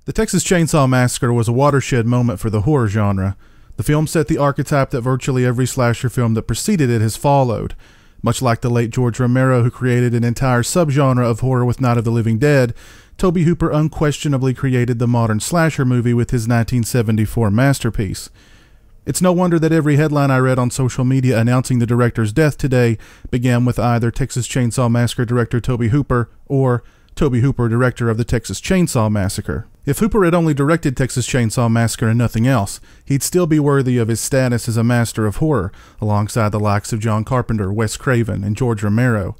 The Texas Chainsaw Massacre was a watershed moment for the horror genre. The film set the archetype that virtually every slasher film that preceded it has followed. Much like the late George Romero, who created an entire subgenre of horror with Night of the Living Dead, Tobe Hooper unquestionably created the modern slasher movie with his 1974 masterpiece. It's no wonder that every headline I read on social media announcing the director's death today began with either Texas Chainsaw Massacre director Tobe Hooper or Tobe Hooper, director of the Texas Chainsaw Massacre. If Hooper had only directed Texas Chainsaw Massacre and nothing else, he'd still be worthy of his status as a master of horror, alongside the likes of John Carpenter, Wes Craven, and George Romero.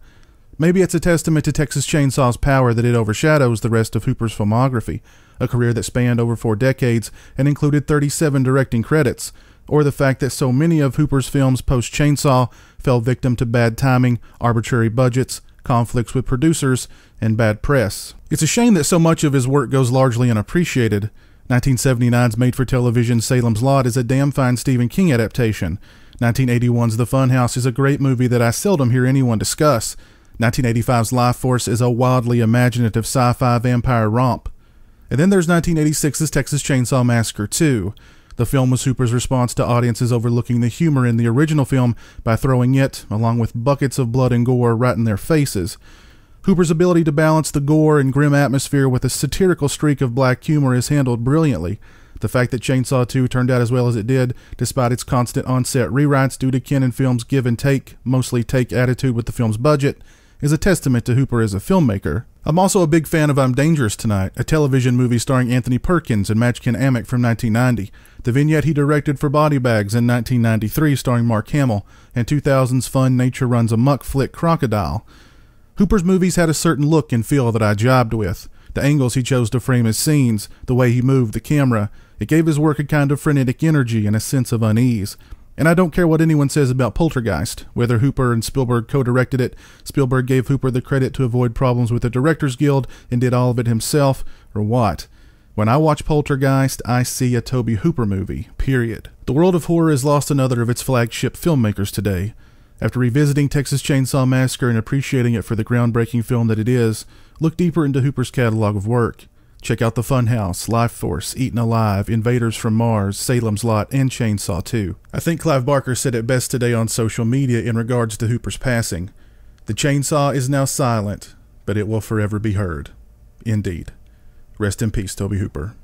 Maybe it's a testament to Texas Chainsaw's power that it overshadows the rest of Hooper's filmography, a career that spanned over 4 decades and included 37 directing credits, or the fact that so many of Hooper's films post-Chainsaw fell victim to bad timing, arbitrary budgets, conflicts with producers, and bad press. It's a shame that so much of his work goes largely unappreciated. 1979's made-for-television Salem's Lot is a damn fine Stephen King adaptation. 1981's The Funhouse is a great movie that I seldom hear anyone discuss. 1985's Life Force is a wildly imaginative sci-fi vampire romp. And then there's 1986's Texas Chainsaw Massacre 2. The film was Hooper's response to audiences overlooking the humor in the original film by throwing it, along with buckets of blood and gore, right in their faces. Hooper's ability to balance the gore and grim atmosphere with a satirical streak of black humor is handled brilliantly. The fact that Chainsaw 2 turned out as well as it did, despite its constant on-set rewrites due to Ken & Film's give and take, mostly take attitude with the film's budget, is a testament to Hooper as a filmmaker. I'm also a big fan of I'm Dangerous Tonight, a television movie starring Anthony Perkins and Matchkin Amick from 1990, the vignette he directed for Body Bags in 1993 starring Mark Hamill, and 2000's fun Nature Runs Amok flick Crocodile. Hooper's movies had a certain look and feel that I jibed with. The angles he chose to frame his scenes, the way he moved the camera, it gave his work a kind of frenetic energy and a sense of unease. And I don't care what anyone says about Poltergeist. Whether Hooper and Spielberg co-directed it, Spielberg gave Hooper the credit to avoid problems with the Directors Guild and did all of it himself, or what? When I watch Poltergeist, I see a Tobe Hooper movie, period. The world of horror has lost another of its flagship filmmakers today. After revisiting Texas Chainsaw Massacre and appreciating it for the groundbreaking film that it is, look deeper into Hooper's catalog of work. Check out The Funhouse, Life Force, Eaten Alive, Invaders from Mars, Salem's Lot, and Chainsaw 2. I think Clive Barker said it best today on social media in regards to Hooper's passing. The chainsaw is now silent, but it will forever be heard. Indeed. Rest in peace, Tobe Hooper.